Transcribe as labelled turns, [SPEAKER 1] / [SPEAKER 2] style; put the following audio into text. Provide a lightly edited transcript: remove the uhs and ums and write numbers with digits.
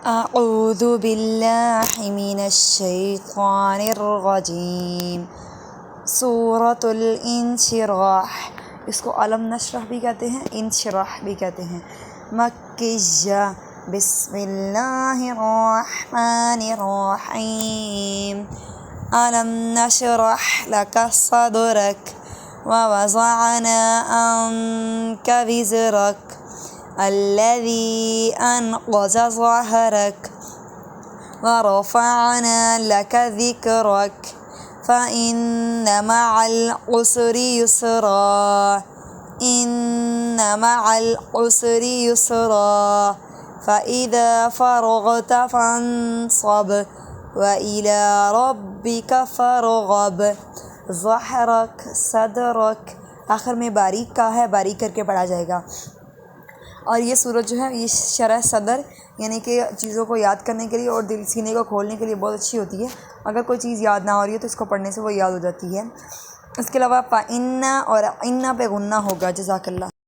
[SPEAKER 1] अऊज़ु बिल्लाहि मिनश्शैतानिर्रजीम। सूरतुल इंशिराह, इसको अलम नशरह भी कहते हैं, इंशिराह भी कहते हैं। मक्किय्या। बिस्मिल्लाहिर्रहमानिर्रहीम। अलम नशरह लका सदरक व वज़अना अन्का विज़रक अल्लज़ी अनक़ज़ ज़हरक व रफ़अना लका ज़िक्रक फ़इन्न मअल उसरि युस्रा इन्न मअल उसरि युस्रा फ़इज़ा फ़रग़त फ़ंसब व इला रब्बिका फ़रग़ब। ज़हरक, सदरक, आखिर में बारीक का है, बारीक करके पढ़ा जाएगा। और ये सूरत जो है ये शरह सदर यानी कि चीज़ों को याद करने के लिए और दिल सीने को खोलने के लिए बहुत अच्छी होती है। अगर कोई चीज़ याद ना हो रही है तो इसको पढ़ने से वो याद हो जाती है। इसके अलावा फ़इन्ना और इन्ना पे गुन्ना होगा। जज़ाकल्लाह।